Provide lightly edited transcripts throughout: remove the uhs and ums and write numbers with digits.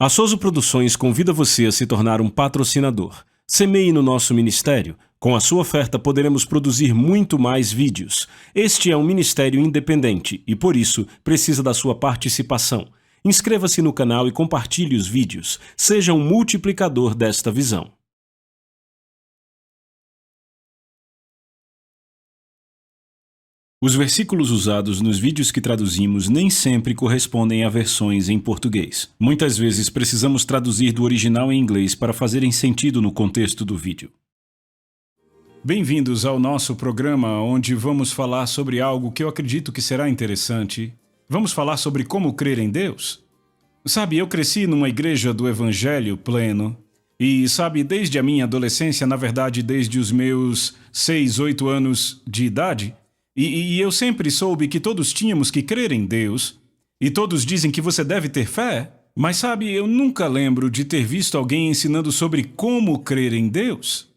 A Souza Produções convida você a se tornar um patrocinador. Semeie no nosso ministério. Com a sua oferta poderemos produzir muito mais vídeos. Este é um ministério independente e, por isso, precisa da sua participação. Inscreva-se no canal e compartilhe os vídeos. Seja um multiplicador desta visão. Os versículos usados nos vídeos que traduzimos nem sempre correspondem a versões em português. Muitas vezes precisamos traduzir do original em inglês para fazerem sentido no contexto do vídeo. Bem-vindos ao nosso programa, onde vamos falar sobre algo que eu acredito que será interessante. Vamos falar sobre como crer em Deus. Sabe, eu cresci numa igreja do Evangelho pleno. E, sabe, desde a minha adolescência, na verdade, desde os meus 6, 8 anos de idade, E eu sempre soube que todos tínhamos que crer em Deus, e todos dizem que você deve ter fé, mas sabe, eu nunca lembro de ter visto alguém ensinando sobre como crer em Deus.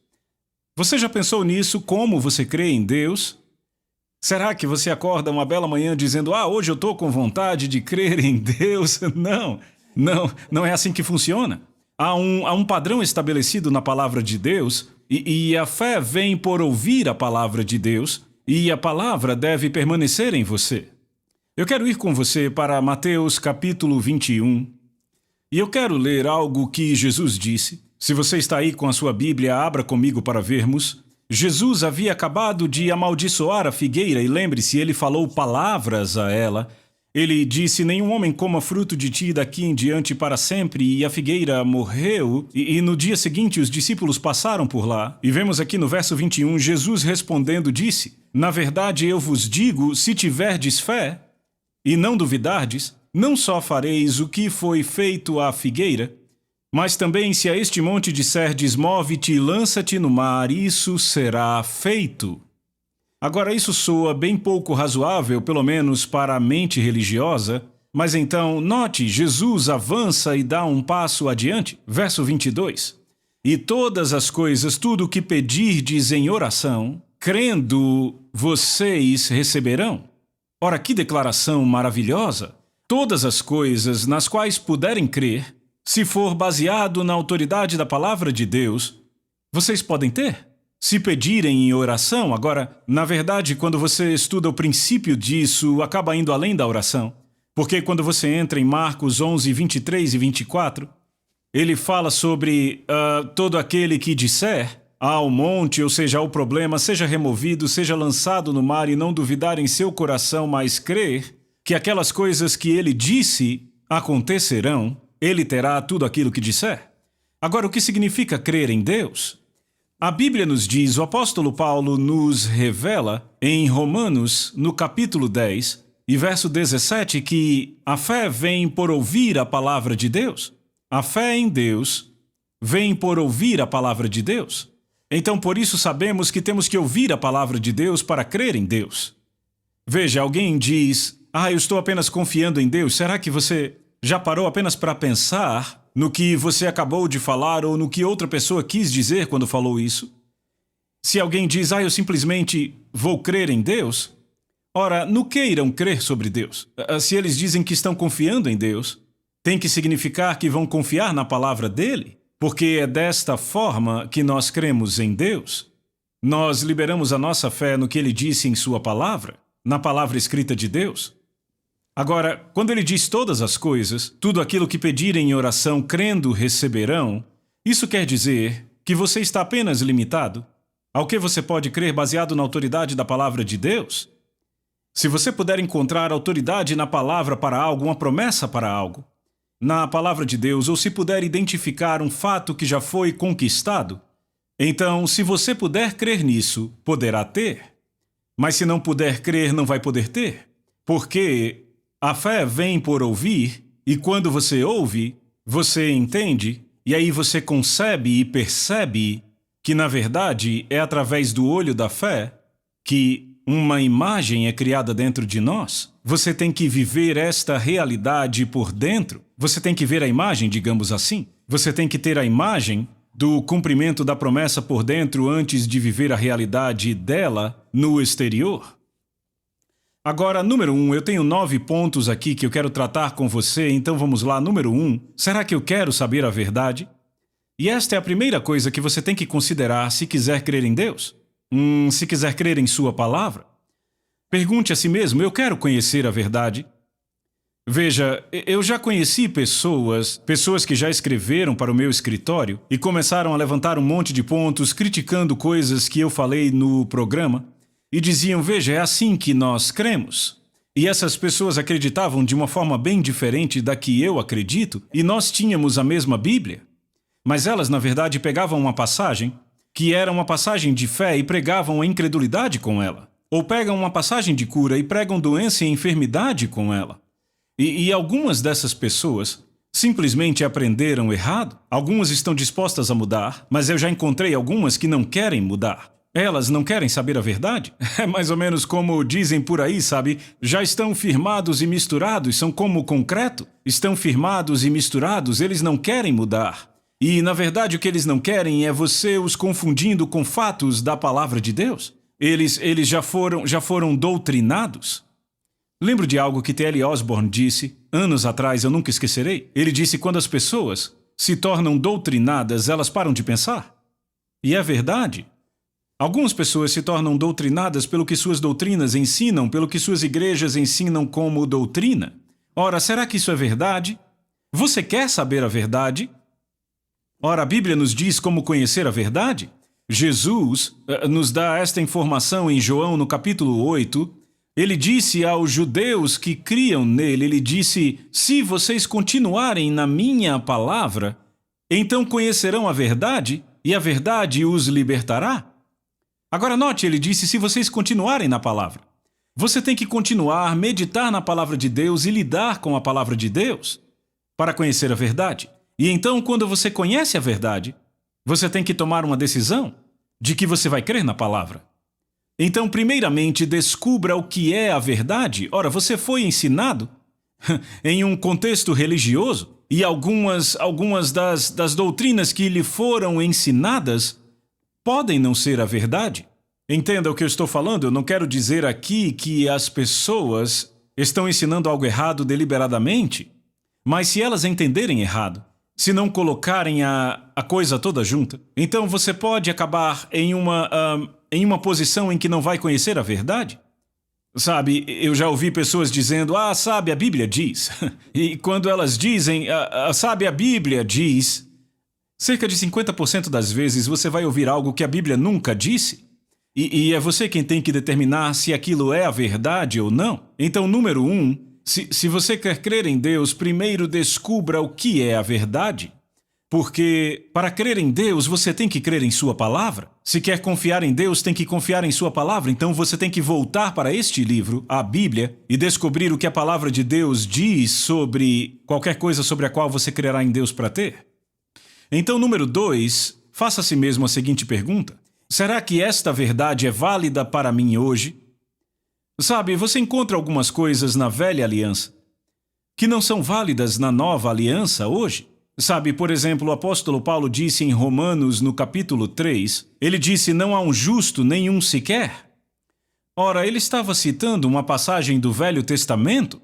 Você já pensou nisso, como você crê em Deus? Será que você acorda uma bela manhã dizendo, hoje eu estou com vontade de crer em Deus? Não é assim que funciona. Há um padrão estabelecido na palavra de Deus, e a fé vem por ouvir a palavra de Deus, e a palavra deve permanecer em você. Eu quero ir com você para Mateus capítulo 21. E eu quero ler algo que Jesus disse. Se você está aí com a sua Bíblia, abra comigo para vermos. Jesus havia acabado de amaldiçoar a figueira e lembre-se, ele falou palavras a ela. Ele disse, nenhum homem coma fruto de ti daqui em diante para sempre, e a figueira morreu, e no dia seguinte os discípulos passaram por lá. E vemos aqui no verso 21, Jesus respondendo disse, na verdade eu vos digo, se tiverdes fé, e não duvidardes, não só fareis o que foi feito à figueira, mas também se a este monte disserdes, move-te e lança-te no mar, isso será feito. Agora, isso soa bem pouco razoável, pelo menos para a mente religiosa, mas então, note, Jesus avança e dá um passo adiante. Verso 22. E todas as coisas, tudo o que pedirdes em oração, crendo, vocês receberão. Ora, que declaração maravilhosa! Todas as coisas nas quais puderem crer, se for baseado na autoridade da palavra de Deus, vocês podem ter. Se pedirem em oração, agora, na verdade, quando você estuda o princípio disso, acaba indo além da oração. Porque quando você entra em Marcos 11, 23 e 24, ele fala sobre todo aquele que disser ao monte, ou seja, ao problema, seja removido, seja lançado no mar e não duvidar em seu coração, mas crer que aquelas coisas que ele disse acontecerão, ele terá tudo aquilo que disser. Agora, o que significa crer em Deus? A Bíblia nos diz, o apóstolo Paulo nos revela em Romanos, no capítulo 10, e verso 17, que a fé vem por ouvir a palavra de Deus. A fé em Deus vem por ouvir a palavra de Deus. Então, por isso sabemos que temos que ouvir a palavra de Deus para crer em Deus. Veja, alguém diz, eu estou apenas confiando em Deus. Será que você já parou apenas para pensar no que você acabou de falar ou no que outra pessoa quis dizer quando falou isso? Se alguém diz, eu simplesmente vou crer em Deus, ora, no que irão crer sobre Deus? Se eles dizem que estão confiando em Deus, tem que significar que vão confiar na palavra dele? Porque é desta forma que nós cremos em Deus. Nós liberamos a nossa fé no que ele disse em sua palavra, na palavra escrita de Deus. Agora, quando ele diz todas as coisas, tudo aquilo que pedirem em oração, crendo, receberão, isso quer dizer que você está apenas limitado ao que você pode crer baseado na autoridade da palavra de Deus? Se você puder encontrar autoridade na palavra para algo, uma promessa para algo, na palavra de Deus, ou se puder identificar um fato que já foi conquistado, então, se você puder crer nisso, poderá ter. Mas se não puder crer, não vai poder ter. Porque a fé vem por ouvir, e quando você ouve, você entende, e aí você concebe e percebe que, na verdade, é através do olho da fé que uma imagem é criada dentro de nós. Você tem que viver esta realidade por dentro. Você tem que ver a imagem, digamos assim. Você tem que ter a imagem do cumprimento da promessa por dentro antes de viver a realidade dela no exterior. Agora, número 1, eu tenho 9 pontos aqui que eu quero tratar com você, então vamos lá. Número 1, será que eu quero saber a verdade? E esta é a primeira coisa que você tem que considerar se quiser crer em Deus. Se quiser crer em sua palavra. Pergunte a si mesmo, eu quero conhecer a verdade? Veja, eu já conheci pessoas que já escreveram para o meu escritório e começaram a levantar um monte de pontos criticando coisas que eu falei no programa e diziam, veja, é assim que nós cremos. E essas pessoas acreditavam de uma forma bem diferente da que eu acredito e nós tínhamos a mesma Bíblia. Mas elas, na verdade, pegavam uma passagem que era uma passagem de fé e pregavam a incredulidade com ela. Ou pegam uma passagem de cura e pregam doença e enfermidade com ela. E algumas dessas pessoas simplesmente aprenderam errado. Algumas estão dispostas a mudar, mas eu já encontrei algumas que não querem mudar. Elas não querem saber a verdade? É mais ou menos como dizem por aí, sabe? Já estão firmados e misturados, são como o concreto. Estão firmados e misturados, eles não querem mudar. E, na verdade, o que eles não querem é você os confundindo com fatos da palavra de Deus. Eles já foram doutrinados. Lembro de algo que T.L. Osborne disse, anos atrás, eu nunca esquecerei. Ele disse, quando as pessoas se tornam doutrinadas, elas param de pensar. E é verdade. Algumas pessoas se tornam doutrinadas pelo que suas doutrinas ensinam, pelo que suas igrejas ensinam como doutrina. Ora, será que isso é verdade? Você quer saber a verdade? Ora, a Bíblia nos diz como conhecer a verdade. Jesus nos dá esta informação em João, no capítulo 8. Ele disse aos judeus que criam nele, ele disse, se vocês continuarem na minha palavra, então conhecerão a verdade, e a verdade os libertará. Agora note, ele disse, se vocês continuarem na palavra. Você tem que continuar, meditar na palavra de Deus e lidar com a palavra de Deus para conhecer a verdade. E então, quando você conhece a verdade, você tem que tomar uma decisão de que você vai crer na palavra. Então, primeiramente, descubra o que é a verdade. Ora, você foi ensinado em um contexto religioso e algumas das doutrinas que lhe foram ensinadas podem não ser a verdade. Entenda o que eu estou falando. Eu não quero dizer aqui que as pessoas estão ensinando algo errado deliberadamente, mas se elas entenderem errado, se não colocarem a coisa toda junta, então você pode acabar em uma posição em que não vai conhecer a verdade. Sabe, eu já ouvi pessoas dizendo, sabe, a Bíblia diz. E quando elas dizem, sabe, a Bíblia diz, cerca de 50% das vezes você vai ouvir algo que a Bíblia nunca disse. E é você quem tem que determinar se aquilo é a verdade ou não. Então, número 1, se você quer crer em Deus, primeiro descubra o que é a verdade. Porque para crer em Deus, você tem que crer em sua palavra. Se quer confiar em Deus, tem que confiar em sua palavra. Então você tem que voltar para este livro, a Bíblia, e descobrir o que a palavra de Deus diz sobre qualquer coisa sobre a qual você crerá em Deus para ter. Então, número 2, faça a si mesmo a seguinte pergunta. Será que esta verdade é válida para mim hoje? Sabe, você encontra algumas coisas na velha aliança que não são válidas na nova aliança hoje. Sabe, por exemplo, o apóstolo Paulo disse em Romanos, no capítulo 3, ele disse, não há um justo, nenhum sequer. Ora, ele estava citando uma passagem do Velho Testamento,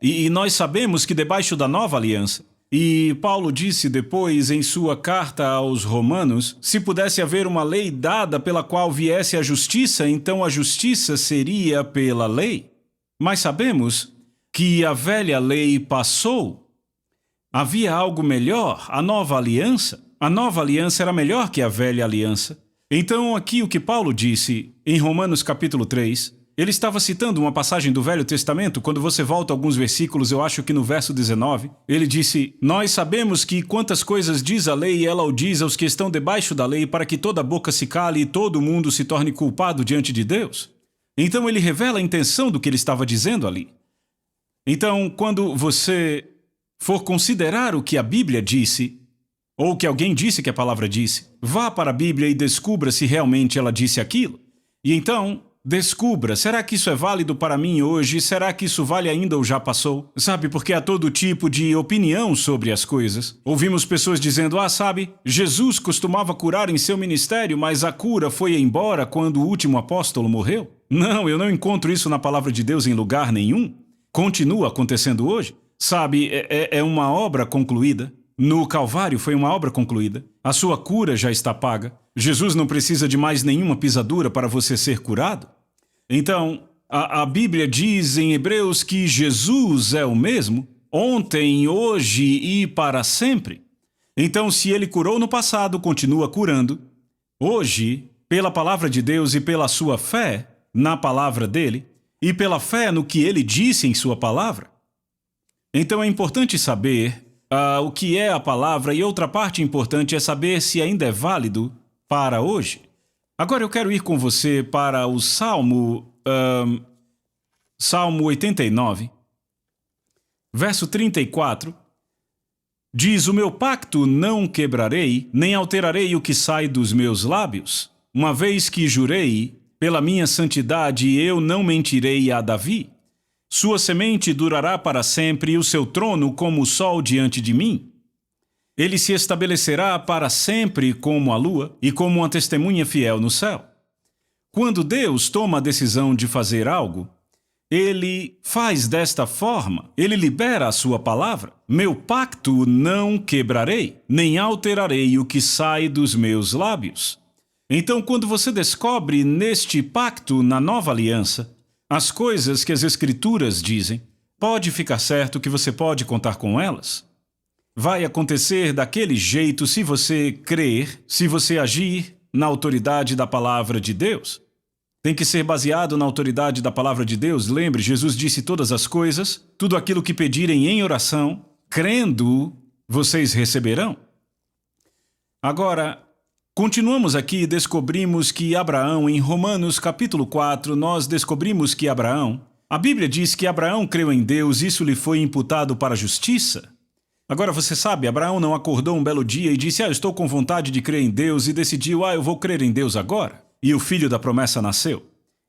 e nós sabemos que debaixo da nova aliança, e Paulo disse depois em sua carta aos Romanos, se pudesse haver uma lei dada pela qual viesse a justiça, então a justiça seria pela lei. Mas sabemos que a velha lei passou. Havia algo melhor, a nova aliança. A nova aliança era melhor que a velha aliança. Então aqui o que Paulo disse em Romanos capítulo 3, ele estava citando uma passagem do Velho Testamento. Quando você volta alguns versículos, eu acho que no verso 19, ele disse, nós sabemos que quantas coisas diz a lei, ela o diz aos que estão debaixo da lei, para que toda boca se cale e todo mundo se torne culpado diante de Deus. Então ele revela a intenção do que ele estava dizendo ali. Então, quando você for considerar o que a Bíblia disse, ou o que alguém disse que a palavra disse, vá para a Bíblia e descubra se realmente ela disse aquilo. E então, descubra, será que isso é válido para mim hoje? Será que isso vale ainda ou já passou? Sabe, porque há todo tipo de opinião sobre as coisas. Ouvimos pessoas dizendo, sabe, Jesus costumava curar em seu ministério, mas a cura foi embora quando o último apóstolo morreu. Não, eu não encontro isso na palavra de Deus em lugar nenhum. Continua acontecendo hoje. Sabe, é uma obra concluída. No Calvário foi uma obra concluída. A sua cura já está paga. Jesus não precisa de mais nenhuma pisadura para você ser curado. Então, a Bíblia diz em Hebreus que Jesus é o mesmo, ontem, hoje e para sempre. Então, se ele curou no passado, continua curando. Hoje, pela palavra de Deus e pela sua fé na palavra dele, e pela fé no que ele disse em sua palavra. Então é importante saber o que é a palavra, e outra parte importante é saber se ainda é válido para hoje. Agora eu quero ir com você para o Salmo 89, verso 34. Diz: o meu pacto não quebrarei, nem alterarei o que sai dos meus lábios. Uma vez que jurei, pela minha santidade eu não mentirei a Davi. Sua semente durará para sempre e o seu trono como o sol diante de mim. Ele se estabelecerá para sempre como a lua e como uma testemunha fiel no céu. Quando Deus toma a decisão de fazer algo, ele faz desta forma, ele libera a sua palavra. Meu pacto não quebrarei, nem alterarei o que sai dos meus lábios. Então, quando você descobre neste pacto, na nova aliança, as coisas que as Escrituras dizem, pode ficar certo que você pode contar com elas. Vai acontecer daquele jeito se você crer, se você agir na autoridade da palavra de Deus. Tem que ser baseado na autoridade da palavra de Deus. Lembre, Jesus disse todas as coisas, tudo aquilo que pedirem em oração, crendo, vocês receberão. Agora, continuamos aqui e descobrimos que Abraão, em Romanos capítulo 4, nós descobrimos que Abraão, a Bíblia diz que Abraão creu em Deus, isso lhe foi imputado para a justiça. Agora você sabe, Abraão não acordou um belo dia e disse: eu estou com vontade de crer em Deus, e decidiu: eu vou crer em Deus agora. E o filho da promessa nasceu.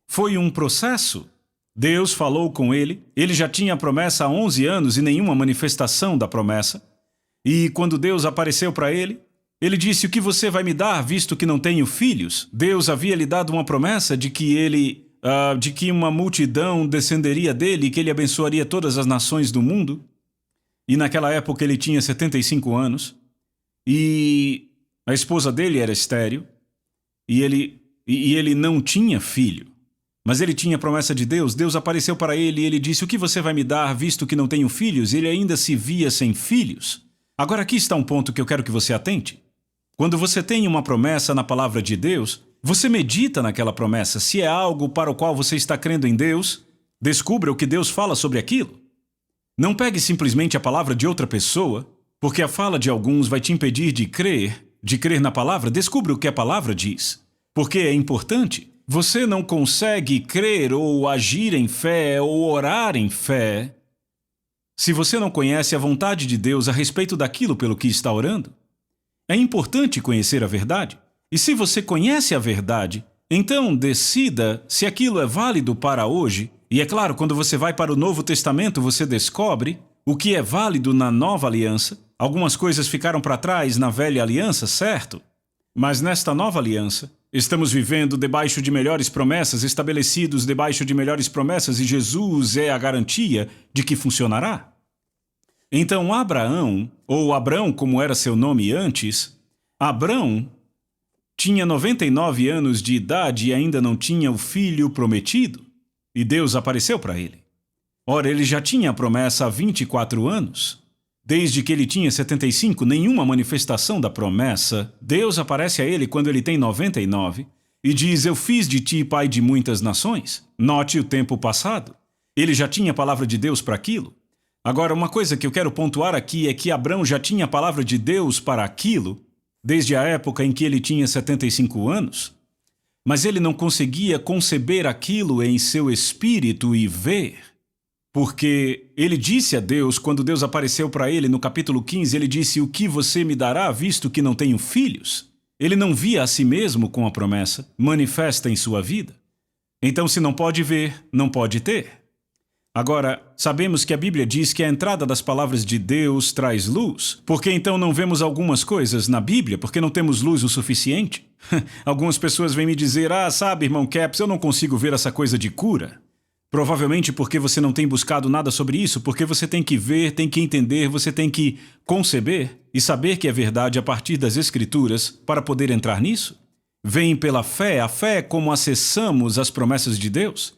Foi um processo. Deus falou com ele, ele já tinha a promessa há 11 anos e nenhuma manifestação da promessa. E quando Deus apareceu para ele, ele disse: o que você vai me dar, visto que não tenho filhos? Deus havia lhe dado uma promessa de que uma multidão descenderia dele e que ele abençoaria todas as nações do mundo. E naquela época ele tinha 75 anos. E a esposa dele era estéril. E ele não tinha filho. Mas ele tinha a promessa de Deus. Deus apareceu para ele e ele disse: o que você vai me dar, visto que não tenho filhos? Ele ainda se via sem filhos. Agora aqui está um ponto que eu quero que você atente. Quando você tem uma promessa na palavra de Deus, você medita naquela promessa. Se é algo para o qual você está crendo em Deus, descubra o que Deus fala sobre aquilo. Não pegue simplesmente a palavra de outra pessoa, porque a fala de alguns vai te impedir de crer na palavra. Descubra o que a palavra diz, porque é importante. Você não consegue crer ou agir em fé ou orar em fé se você não conhece a vontade de Deus a respeito daquilo pelo que está orando. É importante conhecer a verdade. E se você conhece a verdade, então decida se aquilo é válido para hoje. E é claro, quando você vai para o Novo Testamento, você descobre o que é válido na Nova Aliança. Algumas coisas ficaram para trás na Velha Aliança, certo? Mas nesta Nova Aliança, estamos vivendo debaixo de melhores promessas, estabelecidos debaixo de melhores promessas, e Jesus é a garantia de que funcionará. Então Abraão, ou Abrão como era seu nome antes, Abrão tinha 99 anos de idade e ainda não tinha o filho prometido. E Deus apareceu para ele. Ora, ele já tinha a promessa há 24 anos. Desde que ele tinha 75, nenhuma manifestação da promessa. Deus aparece a ele quando ele tem 99 e diz: eu fiz de ti pai de muitas nações. Note o tempo passado. Ele já tinha a palavra de Deus para aquilo. Agora, uma coisa que eu quero pontuar aqui é que Abrão já tinha a palavra de Deus para aquilo desde a época em que ele tinha 75 anos. Mas ele não conseguia conceber aquilo em seu espírito e ver. Porque ele disse a Deus, quando Deus apareceu para ele no capítulo 15, ele disse: o que você me dará, visto que não tenho filhos? Ele não via a si mesmo com a promessa manifesta em sua vida. Então, se não pode ver, não pode ter. Agora, sabemos que a Bíblia diz que a entrada das palavras de Deus traz luz. Por que então não vemos algumas coisas na Bíblia? Porque não temos luz o suficiente? Algumas pessoas vêm me dizer, sabe, irmão Caps, eu não consigo ver essa coisa de cura. Provavelmente porque você não tem buscado nada sobre isso, porque você tem que ver, tem que entender, você tem que conceber e saber que é verdade a partir das Escrituras para poder entrar nisso. Vem pela fé, a fé é como acessamos as promessas de Deus.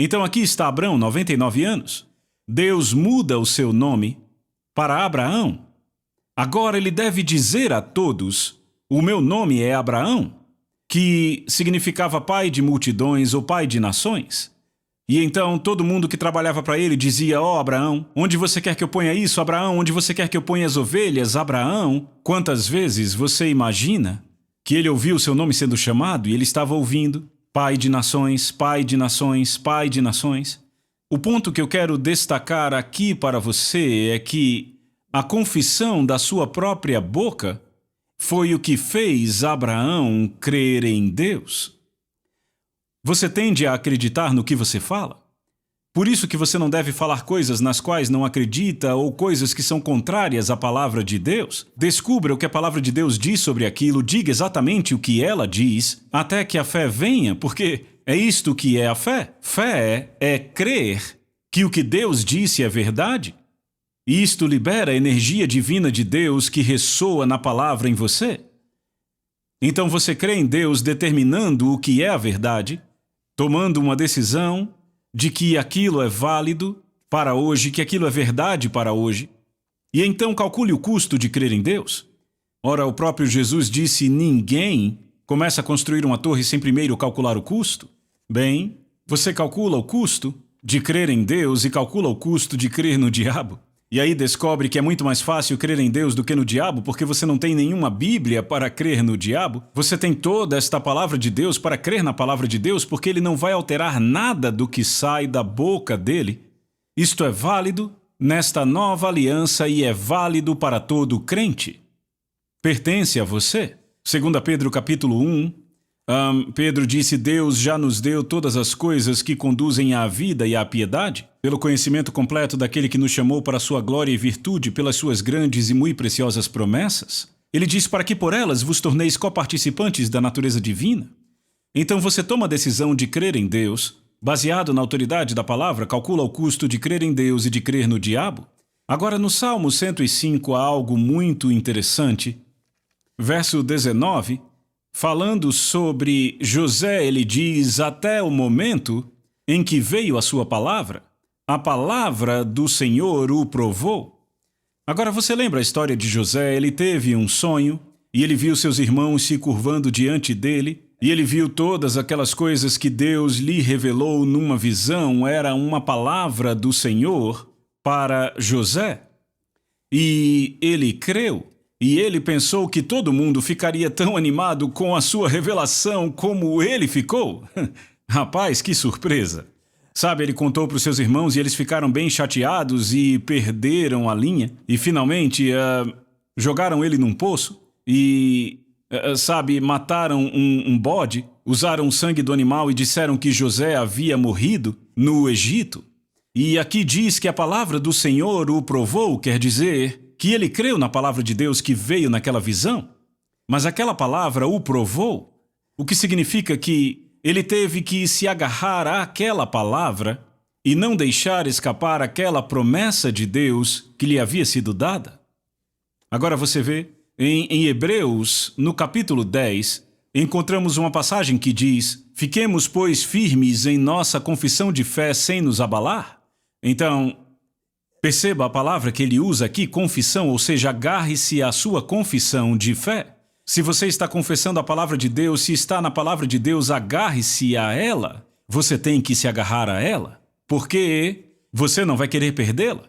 Então aqui está Abrão, 99 anos. Deus muda o seu nome para Abraão. Agora ele deve dizer a todos, o meu nome é Abraão, que significava pai de multidões ou pai de nações. E então todo mundo que trabalhava para ele dizia, Abraão, onde você quer que eu ponha isso? Abraão, onde você quer que eu ponha as ovelhas? Abraão, quantas vezes você imagina que ele ouviu o seu nome sendo chamado e ele estava ouvindo, pai de nações, pai de nações, pai de nações? O ponto que eu quero destacar aqui para você é que a confissão da sua própria boca foi o que fez Abraão crer em Deus. Você tende a acreditar no que você fala? Por isso que você não deve falar coisas nas quais não acredita ou coisas que são contrárias à palavra de Deus. Descubra o que a palavra de Deus diz sobre aquilo, diga exatamente o que ela diz, até que a fé venha, porque é isto que é a fé. Fé é crer que o que Deus disse é verdade. E isto libera a energia divina de Deus que ressoa na palavra em você. Então você crê em Deus determinando o que é a verdade, tomando uma decisão de que aquilo é válido para hoje, que aquilo é verdade para hoje. E então calcule o custo de crer em Deus. Ora, o próprio Jesus disse, ninguém começa a construir uma torre sem primeiro calcular o custo. Bem, você calcula o custo de crer em Deus e calcula o custo de crer no diabo. E aí descobre que é muito mais fácil crer em Deus do que no diabo, porque você não tem nenhuma Bíblia para crer no diabo. Você tem toda esta palavra de Deus para crer na palavra de Deus, porque ele não vai alterar nada do que sai da boca dele. Isto é válido nesta nova aliança e é válido para todo crente. Pertence a você. 2 Pedro capítulo 1, Pedro disse, Deus já nos deu todas as coisas que conduzem à vida e à piedade, pelo conhecimento completo daquele que nos chamou para a sua glória e virtude, pelas suas grandes e muito preciosas promessas. Ele diz para que por elas vos torneis coparticipantes da natureza divina. Então você toma a decisão de crer em Deus, baseado na autoridade da palavra, calcula o custo de crer em Deus e de crer no diabo. Agora no Salmo 105 há algo muito interessante. Verso 19, falando sobre José, ele diz, até o momento em que veio a sua palavra, a palavra do Senhor o provou. Agora você lembra a história de José? Ele teve um sonho e ele viu seus irmãos se curvando diante dele e ele viu todas aquelas coisas que Deus lhe revelou numa visão. Era uma palavra do Senhor para José. E ele creu. E ele pensou que todo mundo ficaria tão animado com a sua revelação como ele ficou. Rapaz, que surpresa! Sabe, ele contou para os seus irmãos e eles ficaram bem chateados e perderam a linha. E finalmente jogaram ele num poço e, mataram um bode, usaram o sangue do animal e disseram que José havia morrido no Egito. E aqui diz que a palavra do Senhor o provou, quer dizer que ele creu na palavra de Deus que veio naquela visão, mas aquela palavra o provou, o que significa que ele teve que se agarrar àquela palavra e não deixar escapar aquela promessa de Deus que lhe havia sido dada. Agora você vê, em Hebreus, no capítulo 10, encontramos uma passagem que diz, fiquemos, pois, firmes em nossa confissão de fé sem nos abalar. Então, perceba a palavra que ele usa aqui, confissão, ou seja, agarre-se à sua confissão de fé. Se você está confessando a palavra de Deus, se está na palavra de Deus, agarre-se a ela. Você tem que se agarrar a ela, porque você não vai querer perdê-la.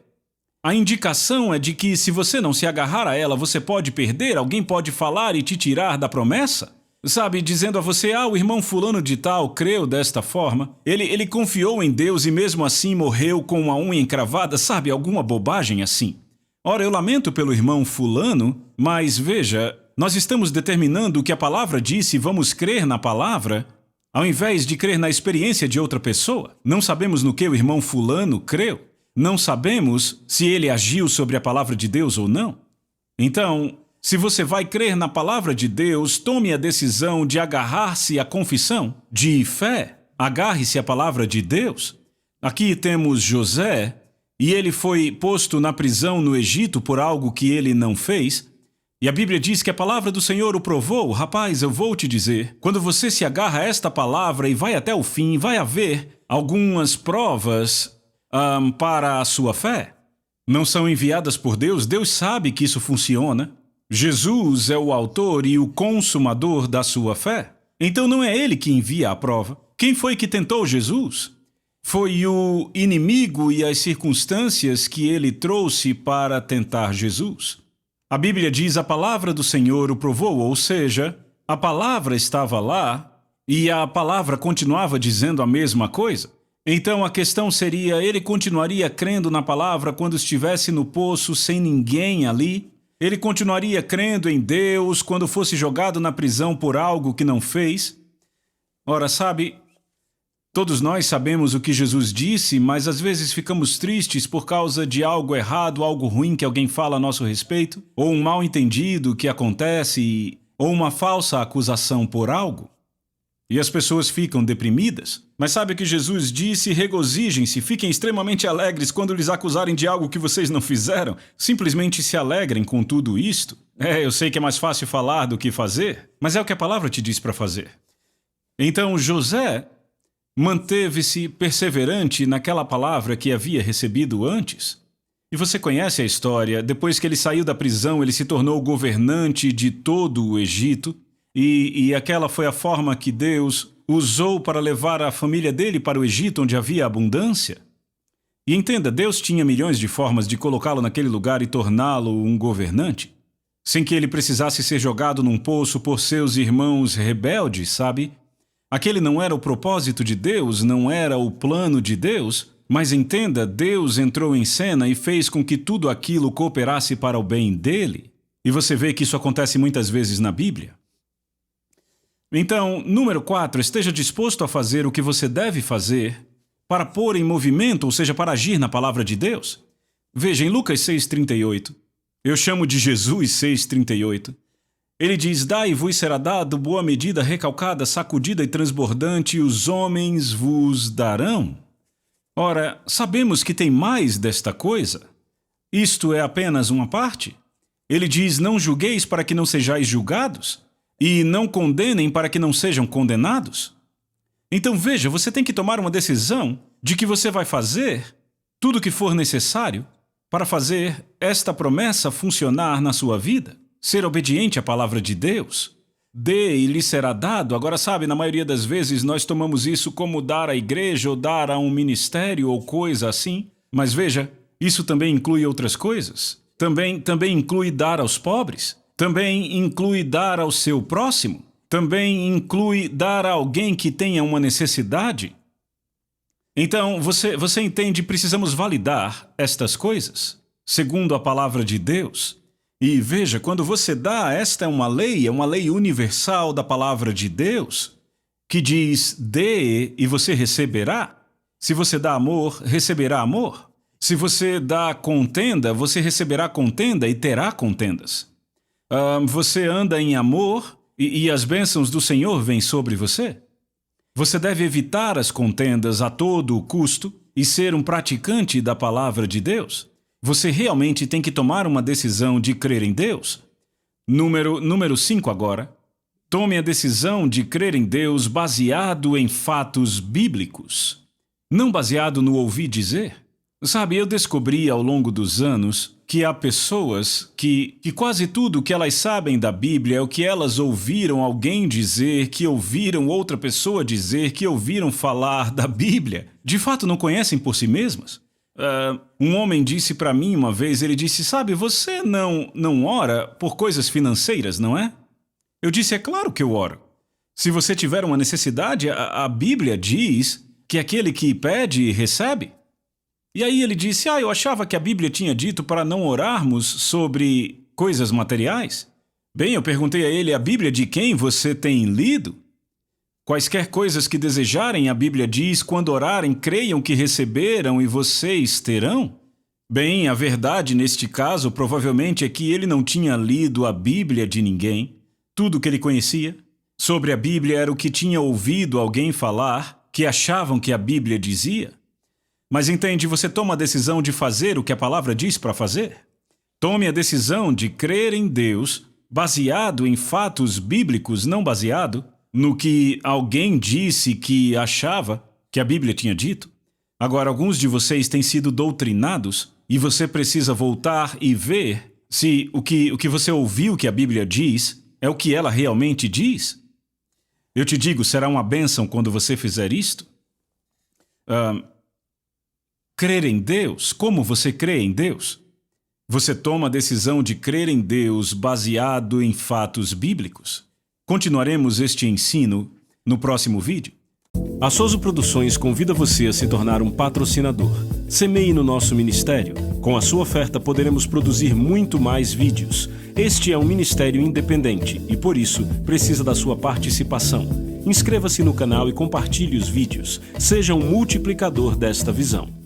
A indicação é de que se você não se agarrar a ela, você pode perder, alguém pode falar e te tirar da promessa. Sabe, dizendo a você, o irmão fulano de tal creu desta forma, ele confiou em Deus e mesmo assim morreu com uma unha encravada, sabe, alguma bobagem assim. Ora, eu lamento pelo irmão fulano, mas veja, nós estamos determinando o que a palavra disse e vamos crer na palavra, Ao invés de crer na experiência de outra pessoa, não sabemos no que o irmão fulano creu. Não sabemos se ele agiu sobre a palavra de Deus ou não. Então, se você vai crer na palavra de Deus, tome a decisão de agarrar-se à confissão de fé. Agarre-se à palavra de Deus. Aqui temos José, e ele foi posto na prisão no Egito por algo que ele não fez. E a Bíblia diz que a palavra do Senhor o provou. Rapaz, eu vou te dizer, quando você se agarra a esta palavra e vai até o fim, vai haver algumas provas para a sua fé. Não são enviadas por Deus, Deus sabe que isso funciona. Jesus é o autor e o consumador da sua fé. Então não é ele que envia a prova. Quem foi que tentou Jesus? Foi o inimigo e as circunstâncias que ele trouxe para tentar Jesus. A Bíblia diz: a palavra do Senhor o provou, ou seja, a palavra estava lá e a palavra continuava dizendo a mesma coisa. Então a questão seria, ele continuaria crendo na palavra quando estivesse no poço sem ninguém ali? Ele continuaria crendo em Deus quando fosse jogado na prisão por algo que não fez? Ora, sabe, todos nós sabemos o que Jesus disse, mas às vezes ficamos tristes por causa de algo errado, algo ruim que alguém fala a nosso respeito, ou um mal-entendido que acontece, ou uma falsa acusação por algo. E as pessoas ficam deprimidas. Mas sabe o que Jesus disse? Regozijem-se, fiquem extremamente alegres quando lhes acusarem de algo que vocês não fizeram. Simplesmente se alegrem com tudo isto. Eu sei que é mais fácil falar do que fazer, mas é o que a palavra te diz para fazer. Então José manteve-se perseverante naquela palavra que havia recebido antes. E você conhece a história. Depois que ele saiu da prisão, ele se tornou governante de todo o Egito. E aquela foi a forma que Deus usou para levar a família dele para o Egito, onde havia abundância. E entenda, Deus tinha milhões de formas de colocá-lo naquele lugar e torná-lo um governante, sem que ele precisasse ser jogado num poço por seus irmãos rebeldes, sabe? Aquele não era o propósito de Deus, não era o plano de Deus, mas entenda, Deus entrou em cena e fez com que tudo aquilo cooperasse para o bem dele. E você vê que isso acontece muitas vezes na Bíblia. Então, número 4, esteja disposto a fazer o que você deve fazer para pôr em movimento, ou seja, para agir na palavra de Deus. Veja, em Lucas 6,38, eu chamo de Jesus 6,38, ele diz: dai e vos será dado, boa medida, recalcada, sacudida e transbordante, e os homens vos darão. Ora, sabemos que tem mais desta coisa. Isto é apenas uma parte. Ele diz: não julgueis para que não sejais julgados, e não condenem para que não sejam condenados. Então veja, você tem que tomar uma decisão de que você vai fazer tudo o que for necessário para fazer esta promessa funcionar na sua vida. Ser obediente à palavra de Deus. Dê e lhe será dado. Agora sabe, na maioria das vezes nós tomamos isso como dar à igreja ou dar a um ministério ou coisa assim. Mas veja, isso também inclui outras coisas. Também inclui dar aos pobres. Também inclui dar ao seu próximo. Também inclui dar a alguém que tenha uma necessidade. Então, você entende, precisamos validar estas coisas, segundo a palavra de Deus. E veja, quando você dá, esta é uma lei universal da palavra de Deus, que diz: dê e você receberá. Se você dá amor, receberá amor. Se você dá contenda, você receberá contenda e terá contendas. Você anda em amor e as bênçãos do Senhor vêm sobre você. Você deve evitar as contendas a todo o custo e ser um praticante da palavra de Deus. Você realmente tem que tomar uma decisão de crer em Deus. Número 5 agora. Tome a decisão de crer em Deus baseado em fatos bíblicos, não baseado no ouvir dizer. Sabe, eu descobri ao longo dos anos que há pessoas que quase tudo que elas sabem da Bíblia é o que elas ouviram alguém dizer, que ouviram outra pessoa dizer, que ouviram falar da Bíblia. De fato, não conhecem por si mesmas. Um homem disse para mim uma vez, ele disse: sabe, você não ora por coisas financeiras, não é? Eu disse: é claro que eu oro. Se você tiver uma necessidade, a Bíblia diz que aquele que pede, recebe. E aí ele disse: eu achava que a Bíblia tinha dito para não orarmos sobre coisas materiais. Bem, eu perguntei a ele: a Bíblia de quem você tem lido? Quaisquer coisas que desejarem, a Bíblia diz, quando orarem, creiam que receberam e vocês terão? Bem, a verdade neste caso provavelmente é que ele não tinha lido a Bíblia de ninguém. Tudo o que ele conhecia sobre a Bíblia era o que tinha ouvido alguém falar, que achavam que a Bíblia dizia. Mas entende, você toma a decisão de fazer o que a palavra diz para fazer. Tome a decisão de crer em Deus baseado em fatos bíblicos, não baseado no que alguém disse que achava que a Bíblia tinha dito. Agora, alguns de vocês têm sido doutrinados e você precisa voltar e ver se o que você ouviu que a Bíblia diz é o que ela realmente diz. Eu te digo, será uma bênção quando você fizer isto. Crer em Deus? Como você crê em Deus? Você toma a decisão de crer em Deus baseado em fatos bíblicos. Continuaremos este ensino no próximo vídeo. A Soso Produções convida você a se tornar um patrocinador. Semeie no nosso ministério. Com a sua oferta poderemos produzir muito mais vídeos. Este é um ministério independente e, por isso, precisa da sua participação. Inscreva-se no canal e compartilhe os vídeos. Seja um multiplicador desta visão.